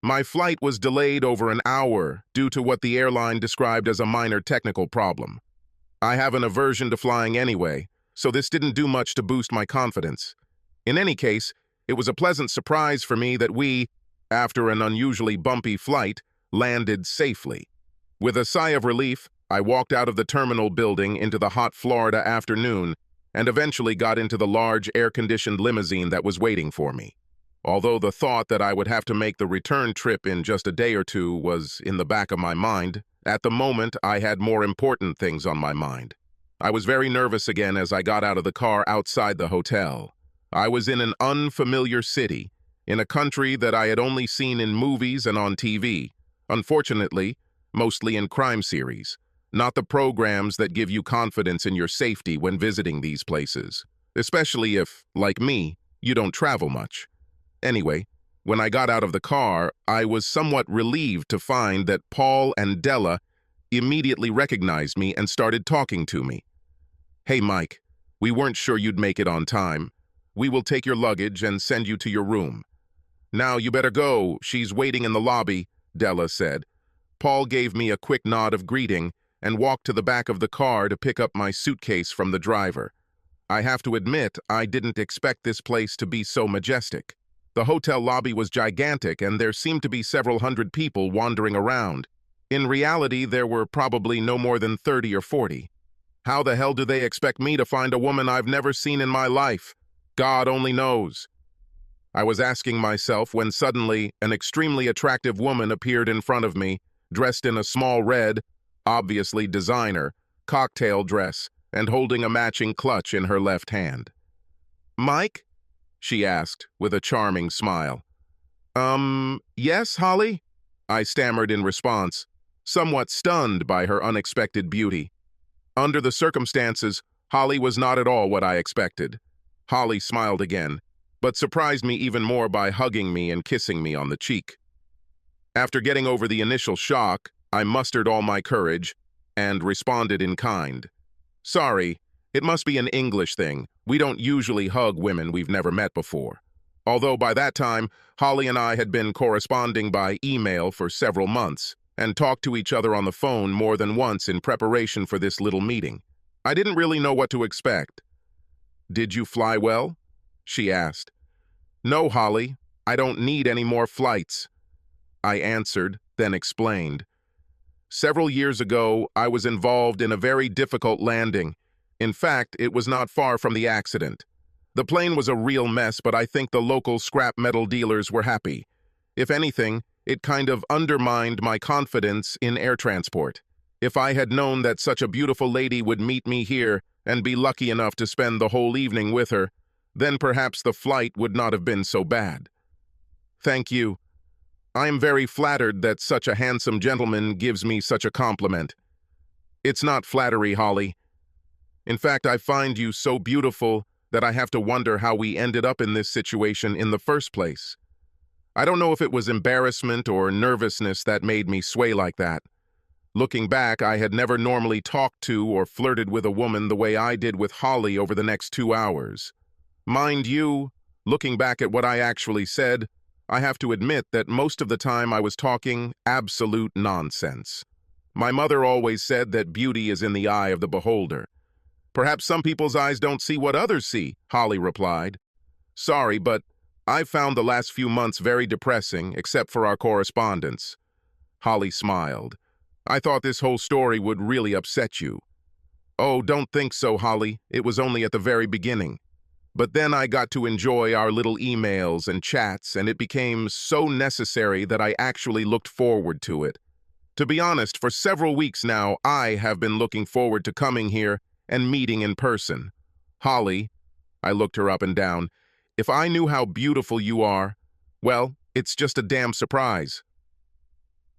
My flight was delayed over an hour due to what the airline described as a minor technical problem. I have an aversion to flying anyway, so this didn't do much to boost my confidence. In any case, it was a pleasant surprise for me that we, after an unusually bumpy flight, landed safely. With a sigh of relief, I walked out of the terminal building into the hot Florida afternoon and eventually got into the large air-conditioned limousine that was waiting for me. Although the thought that I would have to make the return trip in just a day or two was in the back of my mind, at the moment I had more important things on my mind. I was very nervous again as I got out of the car outside the hotel. I was in an unfamiliar city, in a country that I had only seen in movies and on TV. Unfortunately, mostly in crime series, not the programs that give you confidence in your safety when visiting these places, especially if, like me, you don't travel much. Anyway, when I got out of the car, I was somewhat relieved to find that Paul and Della immediately recognized me and started talking to me. "Hey, Mike, we weren't sure you'd make it on time. We will take your luggage and send you to your room." "Now you better go, she's waiting in the lobby," Della said. Paul gave me a quick nod of greeting and walked to the back of the car to pick up my suitcase from the driver. I have to admit, I didn't expect this place to be so majestic. The hotel lobby was gigantic and there seemed to be several hundred people wandering around. In reality, there were probably no more than 30 or 40. How the hell do they expect me to find a woman I've never seen in my life? God only knows. I was asking myself when suddenly an extremely attractive woman appeared in front of me, dressed in a small red, obviously designer, cocktail dress and holding a matching clutch in her left hand. "Mike?" she asked with a charming smile. Yes, Holly?" I stammered in response, somewhat stunned by her unexpected beauty. Under the circumstances, Holly was not at all what I expected. Holly smiled again, but surprised me even more by hugging me and kissing me on the cheek. After getting over the initial shock, I mustered all my courage and responded in kind. "Sorry, it must be an English thing. We don't usually hug women we've never met before." Although by that time, Holly and I had been corresponding by email for several months and talked to each other on the phone more than once in preparation for this little meeting. I didn't really know what to expect. "Did you fly well?" she asked. "No, Holly, I don't need any more flights," I answered, then explained. "Several years ago, I was involved in a very difficult landing. In fact, it was not far from the accident. The plane was a real mess, but I think the local scrap metal dealers were happy. If anything, it kind of undermined my confidence in air transport. If I had known that such a beautiful lady would meet me here and be lucky enough to spend the whole evening with her, then perhaps the flight would not have been so bad." "Thank you. I am very flattered that such a handsome gentleman gives me such a compliment." "It's not flattery, Holly. In fact, I find you so beautiful that I have to wonder how we ended up in this situation in the first place. I don't know if it was embarrassment or nervousness that made me sway like that. Looking back, I had never normally talked to or flirted with a woman the way I did with Holly over the next 2 hours. Mind you, looking back at what I actually said, I have to admit that most of the time I was talking absolute nonsense. My mother always said that beauty is in the eye of the beholder. "Perhaps some people's eyes don't see what others see," Holly replied. "Sorry, but I've found the last few months very depressing, except for our correspondence." Holly smiled. "I thought this whole story would really upset you." "Oh, don't think so, Holly. It was only at the very beginning. But then I got to enjoy our little emails and chats, and it became so necessary that I actually looked forward to it. To be honest, for several weeks now, I have been looking forward to coming here and meeting in person. Holly," I looked her up and down, "if I knew how beautiful you are, well, it's just a damn surprise.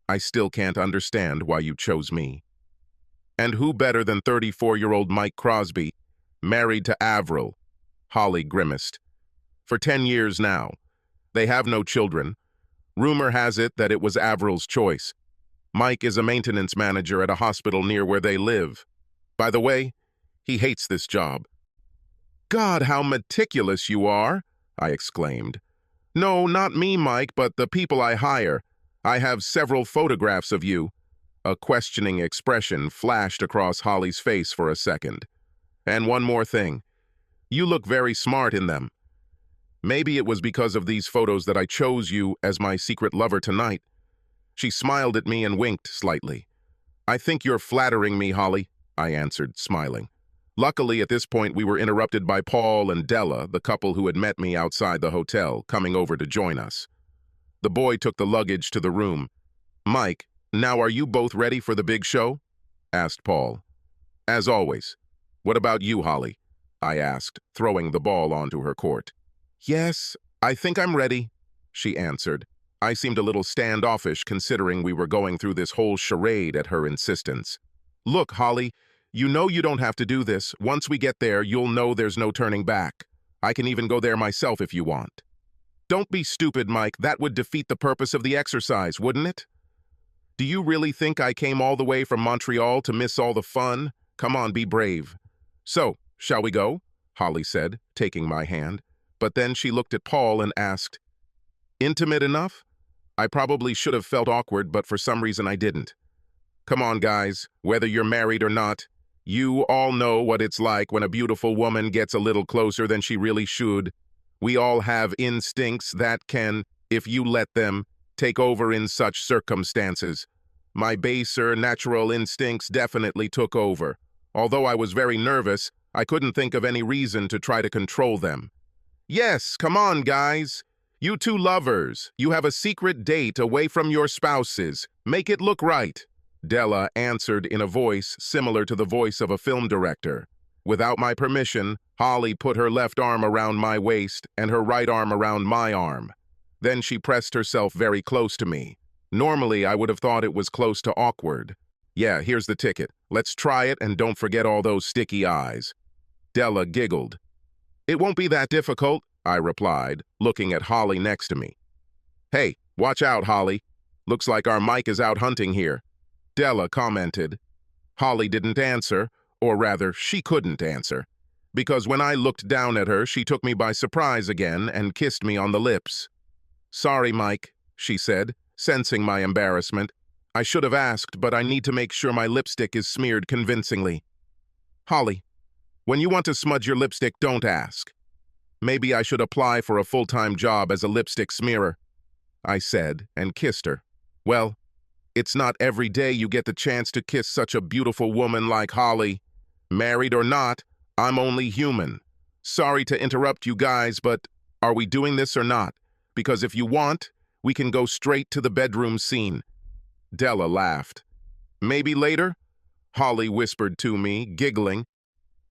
I still can't understand why you chose me." "And who better than 34-year-old Mike Crosby, married to Avril?" Holly grimaced. "For 10 years now. They have no children. Rumor has it that it was Avril's choice. Mike is a maintenance manager at a hospital near where they live. By the way, he hates this job." "God, how meticulous you are!" I exclaimed. "No, not me, Mike, but the people I hire. I have several photographs of you." A questioning expression flashed across Holly's face for a second. "And one more thing. You look very smart in them. Maybe it was because of these photos that I chose you as my secret lover tonight." She smiled at me and winked slightly. "I think you're flattering me, Holly," I answered, smiling. Luckily, at this point, we were interrupted by Paul and Della, the couple who had met me outside the hotel, coming over to join us. The boy took the luggage to the room. "Mike, now are you both ready for the big show?" asked Paul. "As always. What about you, Holly?" I asked, throwing the ball onto her court. "Yes, I think I'm ready," she answered. I seemed a little standoffish considering we were going through this whole charade at her insistence. "Look, Holly, you know you don't have to do this. Once we get there, you'll know there's no turning back. I can even go there myself if you want." "Don't be stupid, Mike. That would defeat the purpose of the exercise, wouldn't it? Do you really think I came all the way from Montreal to miss all the fun? Come on, be brave." "So, shall we go?" Holly said, taking my hand. But then she looked at Paul and asked, "Intimate enough?" I probably should have felt awkward, but for some reason I didn't. "Come on, guys, whether you're married or not, you all know what it's like when a beautiful woman gets a little closer than she really should. We all have instincts that can, if you let them, take over in such circumstances. My baser, natural instincts definitely took over. Although I was very nervous, I couldn't think of any reason to try to control them. Yes, come on, guys. You two lovers, you have a secret date away from your spouses. Make it look right." Della answered in a voice similar to the voice of a film director. Without my permission, Holly put her left arm around my waist and her right arm around my arm. Then she pressed herself very close to me. Normally, I would have thought it was close to awkward. "Yeah, here's the ticket. Let's try it and don't forget all those sticky eyes." Della giggled. "It won't be that difficult," I replied, looking at Holly next to me. "Hey, watch out, Holly. Looks like our Mike is out hunting here," Della commented. Holly didn't answer, or rather, she couldn't answer, because when I looked down at her, she took me by surprise again and kissed me on the lips. "Sorry, Mike," she said, sensing my embarrassment. "I should have asked, but I need to make sure my lipstick is smeared convincingly." "Holly, when you want to smudge your lipstick, don't ask. Maybe I should apply for a full-time job as a lipstick smearer," I said, and kissed her. Well, it's not every day you get the chance to kiss such a beautiful woman like Holly. Married or not, I'm only human. Sorry to interrupt you guys, but are we doing this or not? Because if you want, we can go straight to the bedroom scene. Della laughed. "Maybe later?" Holly whispered to me, giggling,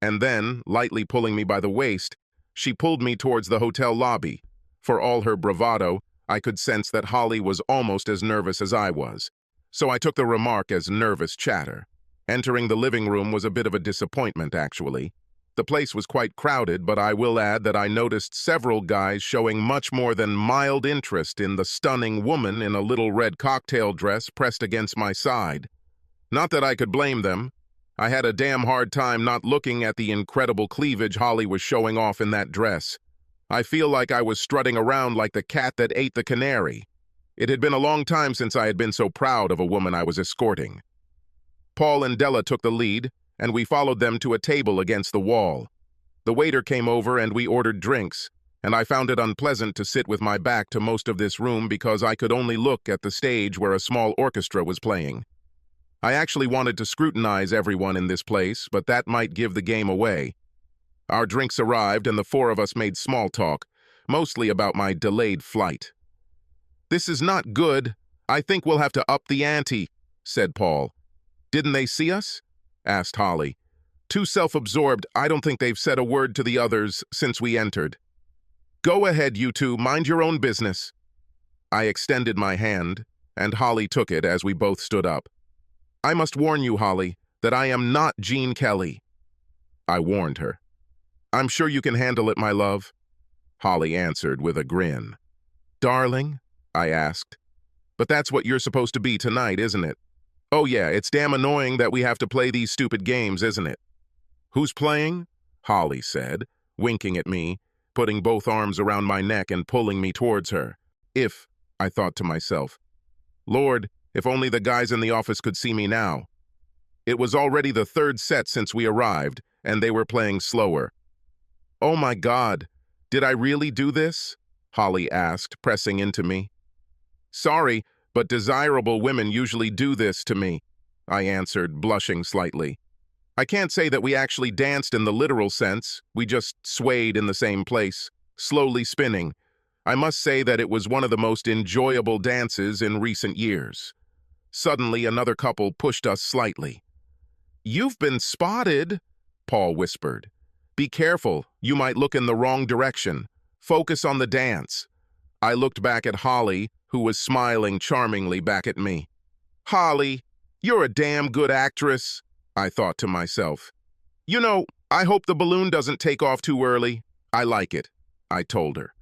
and then, lightly pulling me by the waist, she pulled me towards the hotel lobby. For all her bravado, I could sense that Holly was almost as nervous as I was, so I took the remark as nervous chatter. Entering the living room was a bit of a disappointment, actually. The place was quite crowded, but I will add that I noticed several guys showing much more than mild interest in the stunning woman in a little red cocktail dress pressed against my side. Not that I could blame them. I had a damn hard time not looking at the incredible cleavage Holly was showing off in that dress. I feel like I was strutting around like the cat that ate the canary. It had been a long time since I had been so proud of a woman I was escorting. Paul and Della took the lead, and we followed them to a table against the wall. The waiter came over and we ordered drinks, and I found it unpleasant to sit with my back to most of this room because I could only look at the stage where a small orchestra was playing. I actually wanted to scrutinize everyone in this place, but that might give the game away. Our drinks arrived and the four of us made small talk, mostly about my delayed flight. "This is not good. I think we'll have to up the ante," said Paul. "Didn't they see us?" asked Holly. "Too self-absorbed, I don't think they've said a word to the others since we entered." "Go ahead, you two, mind your own business." I extended my hand, and Holly took it as we both stood up. "I must warn you, Holly, that I am not Gene Kelly." I warned her. "I'm sure you can handle it, my love," Holly answered with a grin. "Darling?" I asked. "But that's what you're supposed to be tonight, isn't it?" "Oh yeah, it's damn annoying that we have to play these stupid games, isn't it?" "Who's playing?" Holly said, winking at me, putting both arms around my neck and pulling me towards her. I thought to myself, Lord, if only the guys in the office could see me now. It was already the third set since we arrived, and they were playing slower. Oh my God, did I really do this? Holly asked, pressing into me. Sorry, but desirable women usually do this to me, I answered, blushing slightly. I can't say that we actually danced in the literal sense. We just swayed in the same place, slowly spinning. I must say that it was one of the most enjoyable dances in recent years. Suddenly, another couple pushed us slightly. You've been spotted, Paul whispered. Be careful, you might look in the wrong direction. Focus on the dance. I looked back at Holly, who was smiling charmingly back at me. Holly, you're a damn good actress, I thought to myself. You know, I hope the balloon doesn't take off too early. I like it, I told her.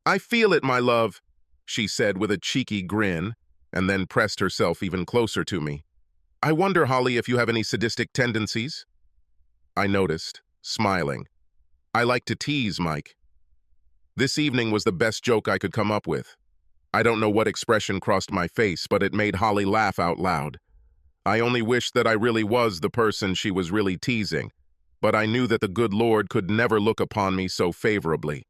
I feel it, my love, she said with a cheeky grin, and then pressed herself even closer to me. I wonder, Holly, if you have any sadistic tendencies? I noticed, smiling. I like to tease, Mike. This evening was the best joke I could come up with. I don't know what expression crossed my face, but it made Holly laugh out loud. I only wished that I really was the person she was really teasing, but I knew that the good Lord could never look upon me so favorably.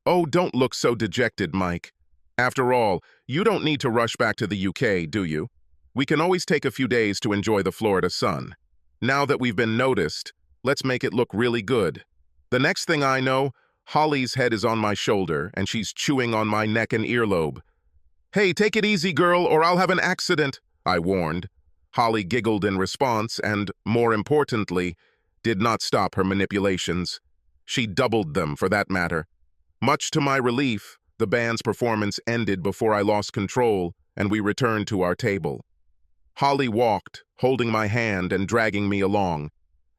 Oh, don't look so dejected, Mike. After all, you don't need to rush back to the UK, do you? We can always take a few days to enjoy the Florida sun. Now that we've been noticed, let's make it look really good. The next thing I know, Holly's head is on my shoulder, and she's chewing on my neck and earlobe. Hey, take it easy, girl, or I'll have an accident, I warned. Holly giggled in response and, more importantly, did not stop her manipulations. She doubled them, for that matter. Much to my relief, the band's performance ended before I lost control, and we returned to our table. Holly walked, holding my hand and dragging me along.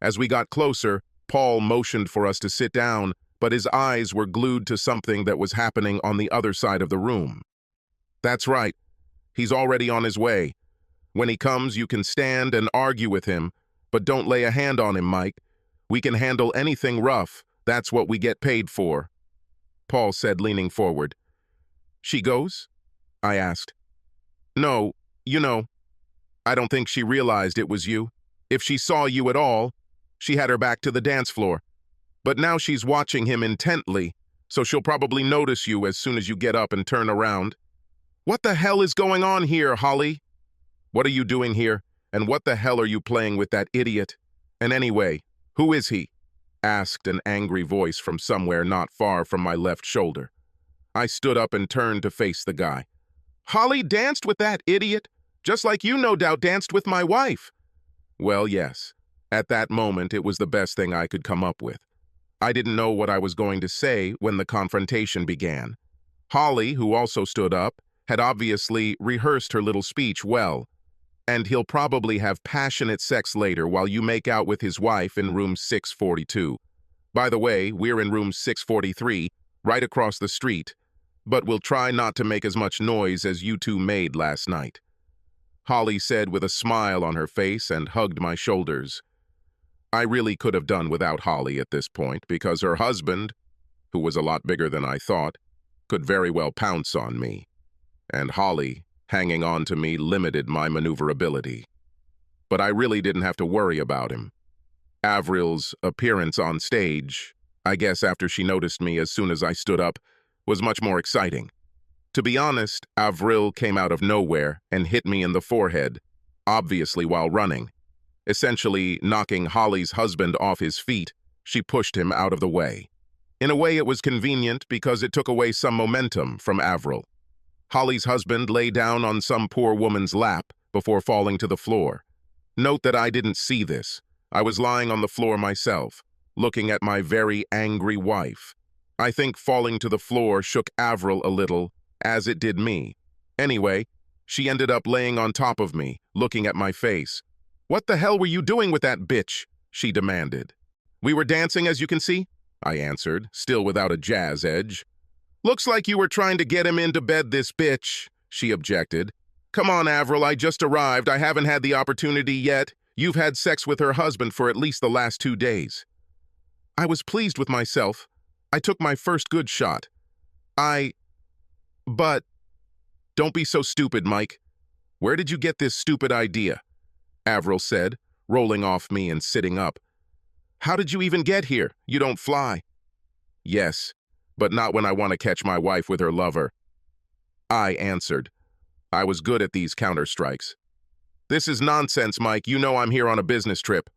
As we got closer, Paul motioned for us to sit down, but his eyes were glued to something that was happening on the other side of the room. That's right. He's already on his way. When he comes, you can stand and argue with him, but don't lay a hand on him, Mike. We can handle anything rough. That's what we get paid for, Paul said, leaning forward. She goes? I asked. No, you know, I don't think she realized it was you. If she saw you at all, she had her back to the dance floor. But now she's watching him intently, so she'll probably notice you as soon as you get up and turn around. What the hell is going on here, Holly? What are you doing here, and what the hell are you playing with that idiot? And anyway, who is he? Asked an angry voice from somewhere not far from my left shoulder. I stood up and turned to face the guy. Holly danced with that idiot, just like you no doubt danced with my wife. Well, yes. At that moment, it was the best thing I could come up with. I didn't know what I was going to say when the confrontation began. Holly, who also stood up, had obviously rehearsed her little speech well, and he'll probably have passionate sex later while you make out with his wife in room 642. By the way, we're in room 643, right across the street, but we'll try not to make as much noise as you two made last night, Holly said with a smile on her face and hugged my shoulders. I really could have done without Holly at this point because her husband, who was a lot bigger than I thought, could very well pounce on me, and Holly, hanging on to me, limited my maneuverability. But I really didn't have to worry about him. Avril's appearance on stage, I guess after she noticed me as soon as I stood up, was much more exciting. To be honest, Avril came out of nowhere and hit me in the forehead, obviously while running. Essentially knocking Holly's husband off his feet, she pushed him out of the way. In a way, it was convenient because it took away some momentum from Avril. Holly's husband lay down on some poor woman's lap before falling to the floor. Note that I didn't see this. I was lying on the floor myself, looking at my very angry wife. I think falling to the floor shook Avril a little, as it did me. Anyway, she ended up laying on top of me, looking at my face. What the hell were you doing with that bitch? She demanded. We were dancing, as you can see, I answered, still without a jazz edge. Looks like you were trying to get him into bed, this bitch, she objected. Come on, Avril, I just arrived. I haven't had the opportunity yet. You've had sex with her husband for at least the last 2 days. I was pleased with myself. I took my first good shot. But don't be so stupid, Mike. Where did you get this stupid idea? Avril said, rolling off me and sitting up. How did you even get here? You don't fly. Yes, but not when I want to catch my wife with her lover. I answered. I was good at these counter-strikes. This is nonsense, Mike. You know I'm here on a business trip.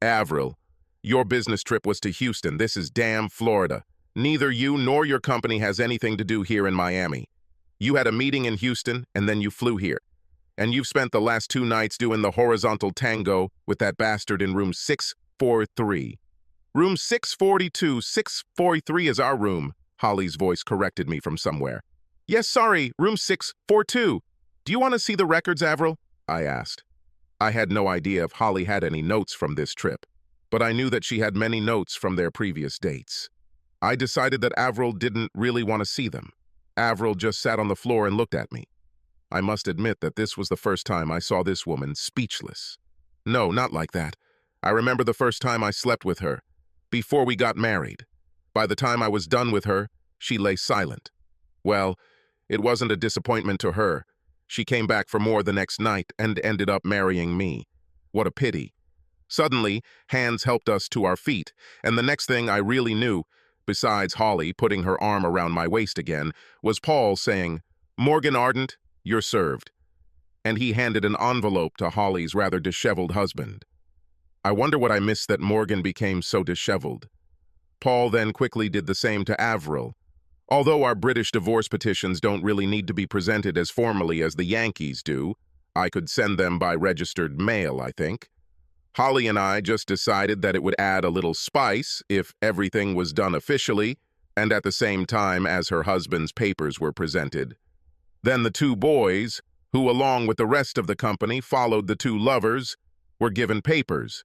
Avril, your business trip was to Houston. This is damn Florida. Neither you nor your company has anything to do here in Miami. You had a meeting in Houston, and then you flew here. And you've spent the last 2 nights doing the horizontal tango with that bastard in room 643. Room 642, 643 is our room, Holly's voice corrected me from somewhere. Yes, sorry, room 642. Do you want to see the records, Avril? I asked. I had no idea if Holly had any notes from this trip, but I knew that she had many notes from their previous dates. I decided that Avril didn't really want to see them. Avril just sat on the floor and looked at me. I must admit that this was the first time I saw this woman speechless. No, not like that. I remember the first time I slept with her, before we got married. By the time I was done with her, she lay silent. Well, it wasn't a disappointment to her. She came back for more the next night and ended up marrying me. What a pity. Suddenly, hands helped us to our feet, and the next thing I really knew, besides Holly putting her arm around my waist again, was Paul saying, "Morgan Ardent, you're served." And he handed an envelope to Holly's rather disheveled husband. I wonder what I missed that Morgan became so disheveled. Paul then quickly did the same to Avril. Although our British divorce petitions don't really need to be presented as formally as the Yankees do, I could send them by registered mail, I think. Holly and I just decided that it would add a little spice if everything was done officially and at the same time as her husband's papers were presented. Then the 2 boys, who along with the rest of the company followed the 2 lovers, were given papers.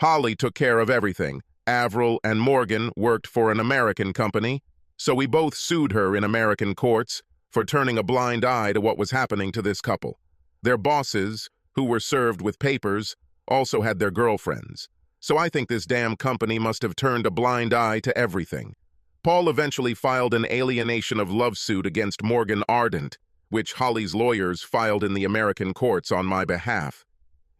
Holly took care of everything. Avril and Morgan worked for an American company, so we both sued her in American courts for turning a blind eye to what was happening to this couple. Their bosses, who were served with papers, also had their girlfriends. So I think this damn company must have turned a blind eye to everything. Paul eventually filed an alienation of love suit against Morgan Ardent, which Holly's lawyers filed in the American courts on my behalf.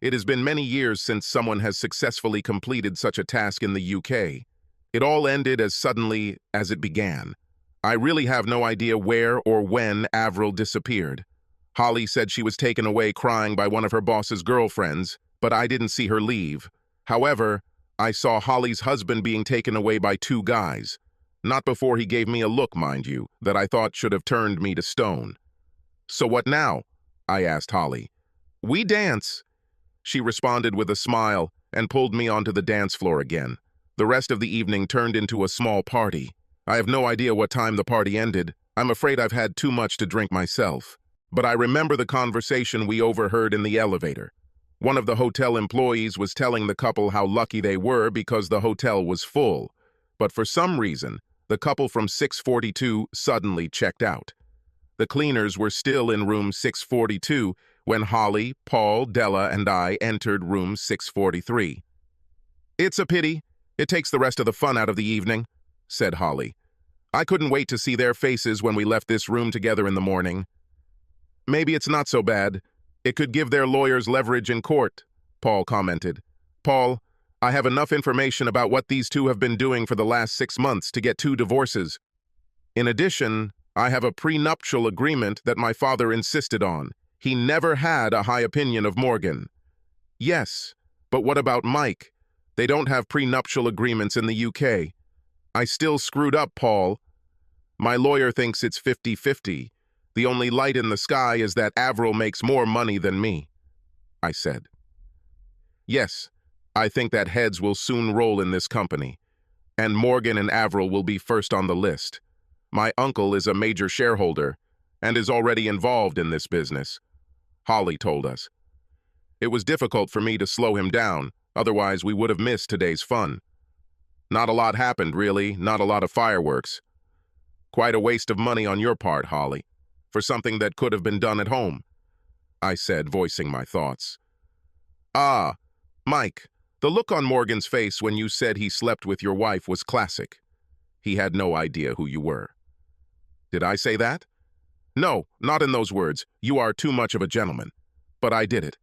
It has been many years since someone has successfully completed such a task in the UK. It all ended as suddenly as it began. I really have no idea where or when Avril disappeared. Holly said she was taken away crying by one of her boss's girlfriends, but I didn't see her leave. However, I saw Holly's husband being taken away by 2 guys. Not before he gave me a look, mind you, that I thought should have turned me to stone. "So what now?" I asked Holly. "We dance." She responded with a smile and pulled me onto the dance floor again. The rest of the evening turned into a small party. I have no idea what time the party ended. I'm afraid I've had too much to drink myself. But I remember the conversation we overheard in the elevator. One of the hotel employees was telling the couple how lucky they were because the hotel was full. But for some reason, the couple from 642 suddenly checked out. The cleaners were still in room 642 when Holly, Paul, Della, and I entered room 643. "It's a pity. It takes the rest of the fun out of the evening," said Holly. "I couldn't wait to see their faces when we left this room together in the morning." "Maybe it's not so bad. It could give their lawyers leverage in court," Paul commented. "Paul, I have enough information about what these 2 have been doing for the last 6 months to get 2 divorces. In addition, I have a prenuptial agreement that my father insisted on. He never had a high opinion of Morgan." "Yes, but what about Mike? They don't have prenuptial agreements in the UK. I still screwed up, Paul. My lawyer thinks it's 50-50. The only light in the sky is that Avril makes more money than me," I said. "Yes, I think that heads will soon roll in this company, and Morgan and Avril will be first on the list. My uncle is a major shareholder and is already involved in this business," Holly told us. "It was difficult for me to slow him down, otherwise we would have missed today's fun. Not a lot happened, really, not a lot of fireworks. Quite a waste of money on your part, Holly, for something that could have been done at home," I said, voicing my thoughts. "Ah, Mike, the look on Morgan's face when you said he slept with your wife was classic. He had no idea who you were." "Did I say that?" No, not in those words. You are too much of a gentleman. But I did it.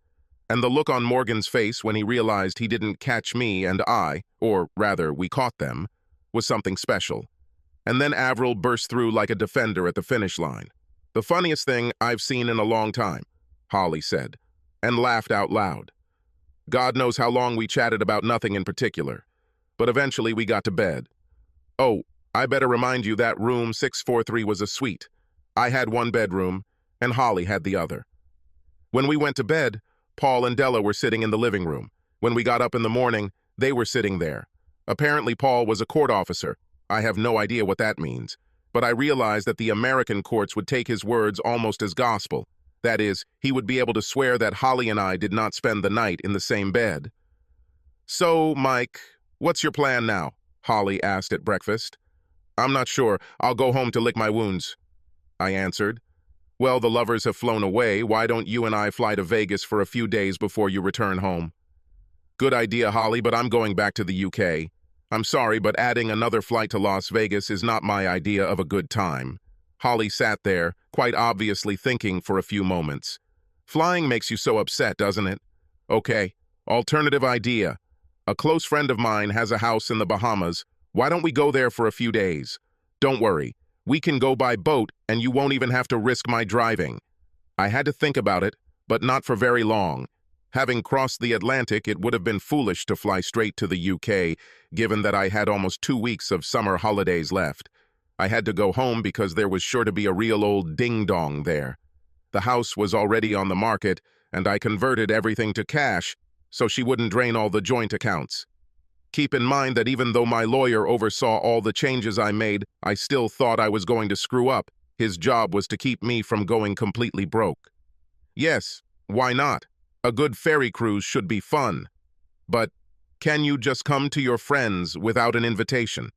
And the look on Morgan's face when he realized he didn't catch me and I, or rather, we caught them, was something special. And then Avril burst through like a defender at the finish line. The funniest thing I've seen in a long time, Holly said, and laughed out loud. God knows how long we chatted about nothing in particular, but eventually we got to bed. Oh, I better remind you that room 643 was a suite. I had one bedroom, and Holly had the other. When we went to bed, Paul and Della were sitting in the living room. When we got up in the morning, they were sitting there. Apparently Paul was a court officer. I have no idea what that means, but I realized that the American courts would take his words almost as gospel. That is, he would be able to swear that Holly and I did not spend the night in the same bed. "So, Mike, what's your plan now?" Holly asked at breakfast. "I'm not sure. I'll go home to lick my wounds," I answered. "Well, the lovers have flown away. Why don't you and I fly to Vegas for a few days before you return home?" "Good idea, Holly, but I'm going back to the UK. I'm sorry, but adding another flight to Las Vegas is not my idea of a good time." Holly sat there, quite obviously thinking for a few moments. "Flying makes you so upset, doesn't it?" "Okay, alternative idea. A close friend of mine has a house in the Bahamas. Why don't we go there for a few days? Don't worry, we can go by boat and you won't even have to risk my driving." I had to think about it, but not for very long. Having crossed the Atlantic, it would have been foolish to fly straight to the UK, given that I had almost 2 weeks of summer holidays left. I had to go home because there was sure to be a real old ding-dong there. The house was already on the market, and I converted everything to cash, so she wouldn't drain all the joint accounts. Keep in mind that even though my lawyer oversaw all the changes I made, I still thought I was going to screw up. His job was to keep me from going completely broke. Yes, why not? A good ferry cruise should be fun. But can you just come to your friends without an invitation?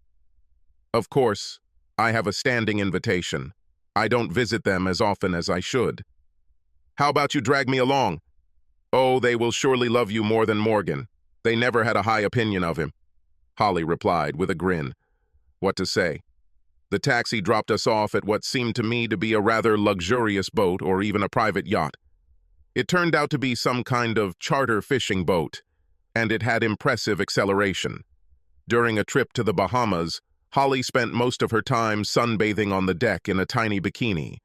Of course, I have a standing invitation. I don't visit them as often as I should. How about you drag me along? Oh, they will surely love you more than Morgan. They never had a high opinion of him, Holly replied with a grin. What to say? The taxi dropped us off at what seemed to me to be a rather luxurious boat or even a private yacht. It turned out to be some kind of charter fishing boat, and it had impressive acceleration. During a trip to the Bahamas, Holly spent most of her time sunbathing on the deck in a tiny bikini.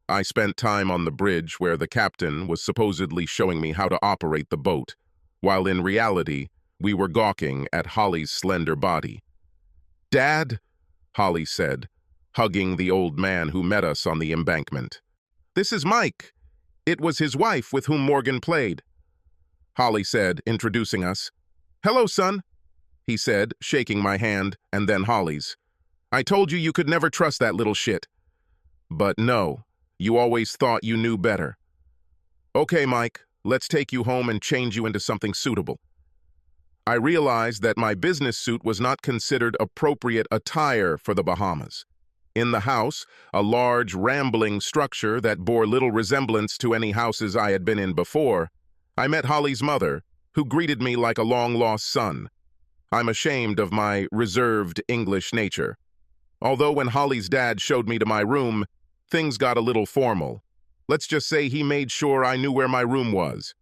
I spent time on the bridge where the captain was supposedly showing me how to operate the boat, while in reality, we were gawking at Holly's slender body. "Dad," Holly said, hugging the old man who met us on the embankment. "This is Mike. It was his wife with whom Morgan played," Holly said, introducing us. "Hello, son," he said, shaking my hand, and then Holly's. "I told you you could never trust that little shit." "But no, you always thought you knew better." "Okay, Mike, let's take you home and change you into something suitable." I realized that my business suit was not considered appropriate attire for the Bahamas. In the house, a large, rambling structure that bore little resemblance to any houses I had been in before, I met Holly's mother, who greeted me like a long-lost son. I'm ashamed of my reserved English nature. Although when Holly's dad showed me to my room, things got a little formal. Let's just say he made sure I knew where my room was.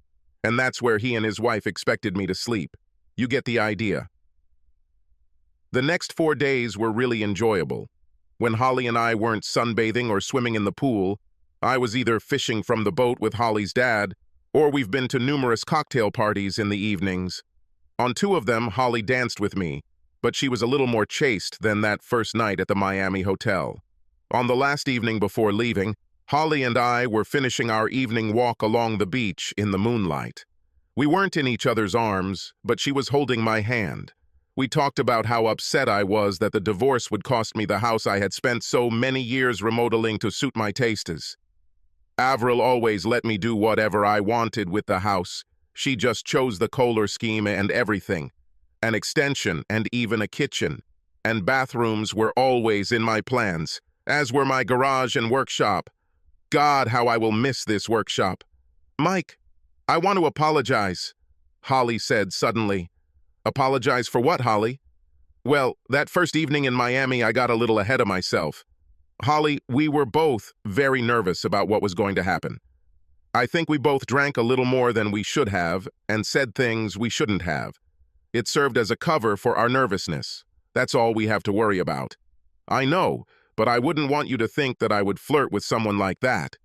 And that's where he and his wife expected me to sleep. You get the idea. The next 4 days were really enjoyable. When Holly and I weren't sunbathing or swimming in the pool, I was either fishing from the boat with Holly's dad, or we've been to numerous cocktail parties in the evenings. On 2 of them, Holly danced with me, but she was a little more chaste than that first night at the Miami hotel. On the last evening before leaving, Holly and I were finishing our evening walk along the beach in the moonlight. We weren't in each other's arms, but she was holding my hand. We talked about how upset I was that the divorce would cost me the house I had spent so many years remodeling to suit my tastes. Avril always let me do whatever I wanted with the house. She just chose the color scheme and everything. An extension and even a kitchen. And bathrooms were always in my plans, as were my garage and workshop. God, how I will miss this workshop. "Mike, I want to apologize," Holly said suddenly. "Apologize for what, Holly?" "Well, that first evening in Miami, I got a little ahead of myself." Holly, we were both very nervous about what was going to happen. I think we both drank a little more than we should have and said things we shouldn't have. It served as a cover for our nervousness. That's all we have to worry about. I know, but I wouldn't want you to think that I would flirt with someone like that.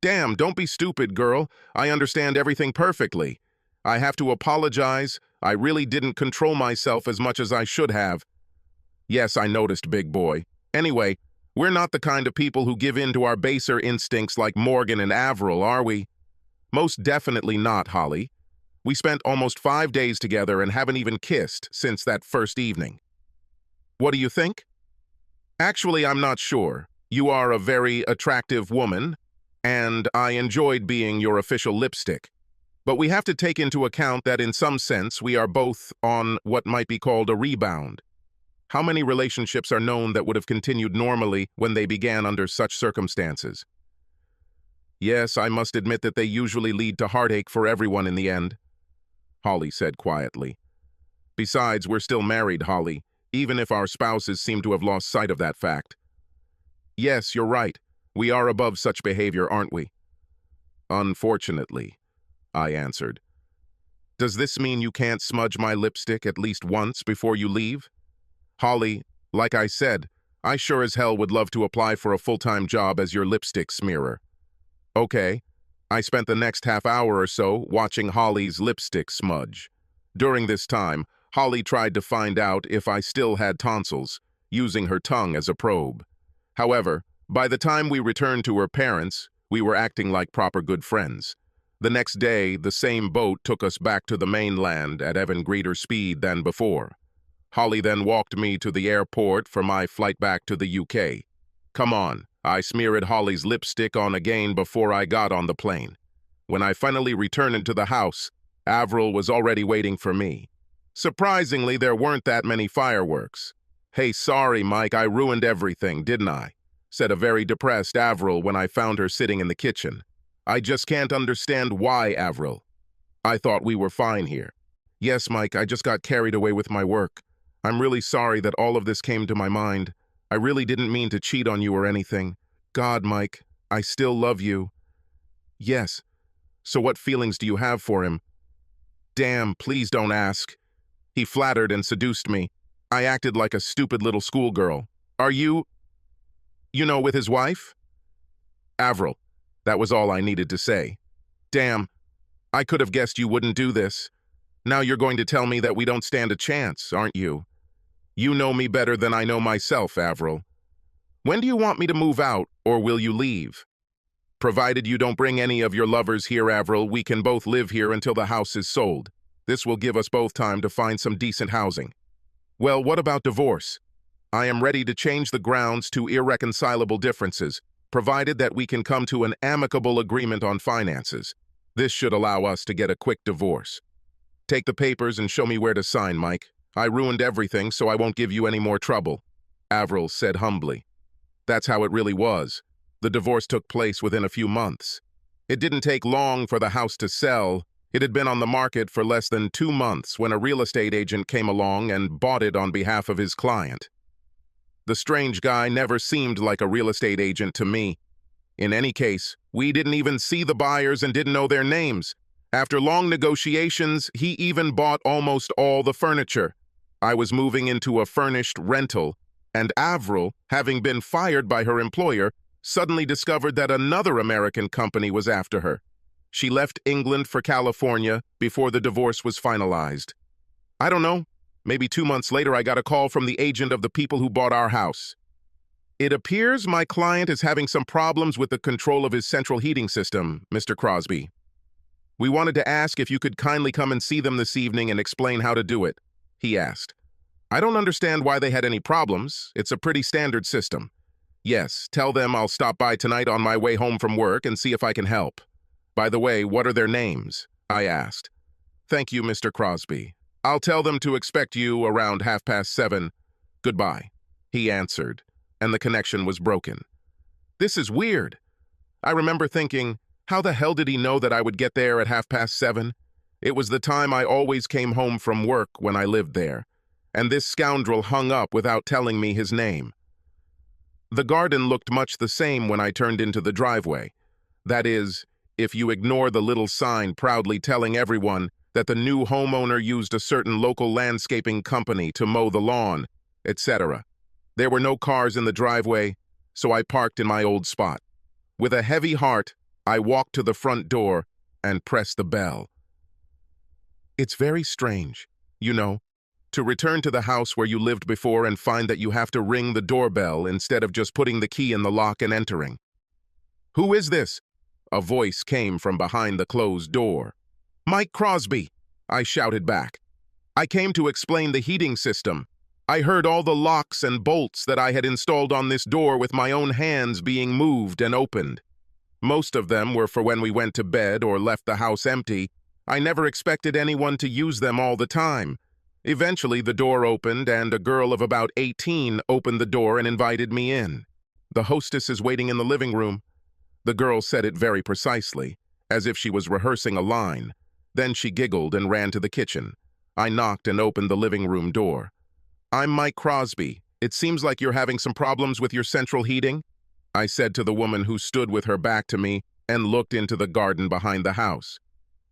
Damn, don't be stupid, girl. I understand everything perfectly. I have to apologize. I really didn't control myself as much as I should have. Yes, I noticed, big boy. Anyway, we're not the kind of people who give in to our baser instincts like Morgan and Avril, are we? Most definitely not, Holly. We spent almost 5 days together and haven't even kissed since that first evening. What do you think? Actually, I'm not sure. You are a very attractive woman, and I enjoyed being your official lipstick. But we have to take into account that in some sense we are both on what might be called a rebound. How many relationships are known that would have continued normally when they began under such circumstances? Yes, I must admit that they usually lead to heartache for everyone in the end, Holly said quietly. Besides, we're still married, Holly, even if our spouses seem to have lost sight of that fact. Yes, you're right. We are above such behavior, aren't we? Unfortunately, I answered. Does this mean you can't smudge my lipstick at least once before you leave? Holly, like I said, I sure as hell would love to apply for a full-time job as your lipstick smearer. Okay. I spent the next half hour or so watching Holly's lipstick smudge. During this time, Holly tried to find out if I still had tonsils, using her tongue as a probe. However, by the time we returned to her parents, we were acting like proper good friends. The next day, the same boat took us back to the mainland at even greater speed than before. Holly then walked me to the airport for my flight back to the UK. Come on, I smeared Holly's lipstick on again before I got on the plane. When I finally returned to the house, Avril was already waiting for me. Surprisingly, there weren't that many fireworks. Hey, sorry, Mike, I ruined everything, didn't I? Said a very depressed Avril when I found her sitting in the kitchen. I just can't understand why, Avril. I thought we were fine here. Yes, Mike, I just got carried away with my work. I'm really sorry that all of this came to my mind. I really didn't mean to cheat on you or anything. God, Mike, I still love you. Yes. So what feelings do you have for him? Damn, please don't ask. He flattered and seduced me. I acted like a stupid little schoolgirl. Are you with his wife? Avril. That was all I needed to say. Damn, I could have guessed you wouldn't do this. Now you're going to tell me that we don't stand a chance, aren't you? You know me better than I know myself, Avril. When do you want me to move out, or will you leave? Provided you don't bring any of your lovers here, Avril, we can both live here until the house is sold. This will give us both time to find some decent housing. Well, what about divorce? I am ready to change the grounds to irreconcilable differences, provided that we can come to an amicable agreement on finances. This should allow us to get a quick divorce. Take the papers and show me where to sign, Mike. I ruined everything, so I won't give you any more trouble, Avril said humbly. That's how it really was. The divorce took place within a few months. It didn't take long for the house to sell. It had been on the market for less than 2 months when a real estate agent came along and bought it on behalf of his client. The strange guy never seemed like a real estate agent to me. In any case, we didn't even see the buyers and didn't know their names. After long negotiations, he even bought almost all the furniture. I was moving into a furnished rental, and Avril, having been fired by her employer, suddenly discovered that another American company was after her. She left England for California before the divorce was finalized. I don't know, maybe 2 months later I got a call from the agent of the people who bought our house. It appears my client is having some problems with the control of his central heating system, Mr. Crosby. We wanted to ask if you could kindly come and see them this evening and explain how to do it, he asked. I don't understand why they had any problems. It's a pretty standard system. Yes, tell them I'll stop by tonight on my way home from work and see if I can help. By the way, what are their names? I asked. Thank you, Mr. Crosby. I'll tell them to expect you around 7:30. Goodbye, he answered, and the connection was broken. This is weird. I remember thinking, how the hell did he know that I would get there at 7:30? It was the time I always came home from work when I lived there, and this scoundrel hung up without telling me his name. The garden looked much the same when I turned into the driveway. That is, if you ignore the little sign proudly telling everyone that the new homeowner used a certain local landscaping company to mow the lawn, etc. There were no cars in the driveway, so I parked in my old spot. With a heavy heart, I walked to the front door and pressed the bell. It's very strange, you know, to return to the house where you lived before and find that you have to ring the doorbell instead of just putting the key in the lock and entering. "Who is this?" A voice came from behind the closed door. "Mike Crosby," I shouted back. "I came to explain the heating system. I heard all the locks and bolts that I had installed on this door with my own hands being moved and opened. Most of them were for when we went to bed or left the house empty. I never expected anyone to use them all the time. Eventually, the door opened, and a girl of about 18 opened the door and invited me in. 'The hostess is waiting in the living room.' The girl said it very precisely, as if she was rehearsing a line. Then she giggled and ran to the kitchen. I knocked and opened the living room door. 'I'm Mike Crosby. It seems like you're having some problems with your central heating,' I said to the woman who stood with her back to me and looked into the garden behind the house.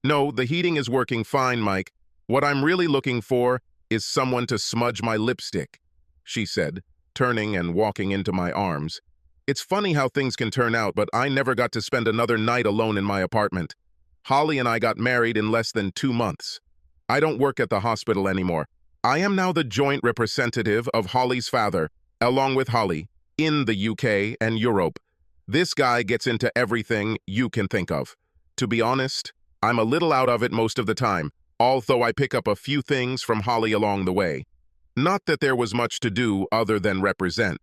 'No, the heating is working fine, Mike. What I'm really looking for is someone to smudge my lipstick,' she said, turning and walking into my arms. It's funny how things can turn out, but I never got to spend another night alone in my apartment. Holly and I got married in less than 2 months. I don't work at the hospital anymore. I am now the joint representative of Holly's father, along with Holly, in the UK and Europe. This guy gets into everything you can think of. To be honest, I'm a little out of it most of the time, although I pick up a few things from Holly along the way. Not that there was much to do other than represent.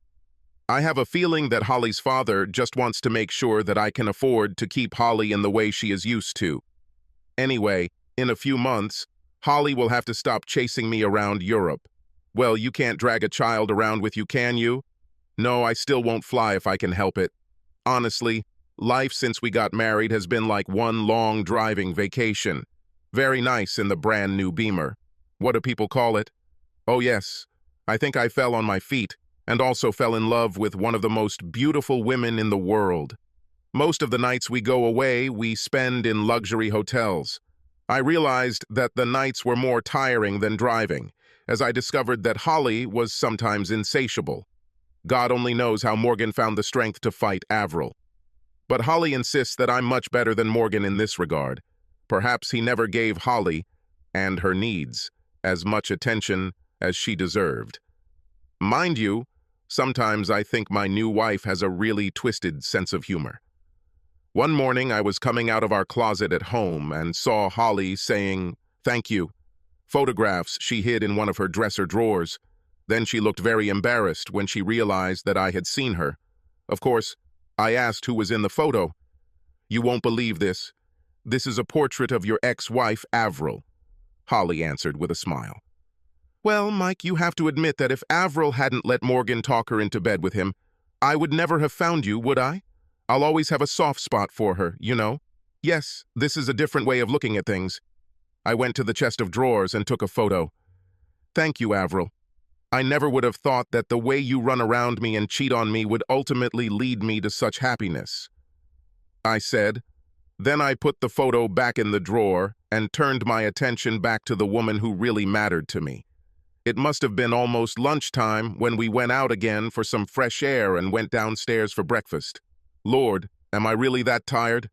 I have a feeling that Holly's father just wants to make sure that I can afford to keep Holly in the way she is used to. Anyway, in a few months, Holly will have to stop chasing me around Europe. Well, you can't drag a child around with you, can you? No, I still won't fly if I can help it. Honestly, life since we got married has been like one long driving vacation. Very nice in the brand new Beamer. What do people call it? Oh yes, I think I fell on my feet and also fell in love with one of the most beautiful women in the world. Most of the nights we go away, we spend in luxury hotels. I realized that the nights were more tiring than driving, as I discovered that Holly was sometimes insatiable. God only knows how Morgan found the strength to fight Avril. But Holly insists that I'm much better than Morgan in this regard. Perhaps he never gave Holly, and her needs, as much attention as she deserved. Mind you, sometimes I think my new wife has a really twisted sense of humor. One morning I was coming out of our closet at home and saw Holly saying, "Thank you," photographs she hid in one of her dresser drawers. Then she looked very embarrassed when she realized that I had seen her. Of course, I asked who was in the photo. "You won't believe this. This is a portrait of your ex-wife, Avril," Holly answered with a smile. "Well, Mike, you have to admit that if Avril hadn't let Morgan talk her into bed with him, I would never have found you, would I? I'll always have a soft spot for her, you know. Yes, this is a different way of looking at things." I went to the chest of drawers and took a photo. "Thank you, Avril. I never would have thought that the way you run around me and cheat on me would ultimately lead me to such happiness," I said. Then I put the photo back in the drawer and turned my attention back to the woman who really mattered to me. It must have been almost lunchtime when we went out again for some fresh air and went downstairs for breakfast. Lord, am I really that tired?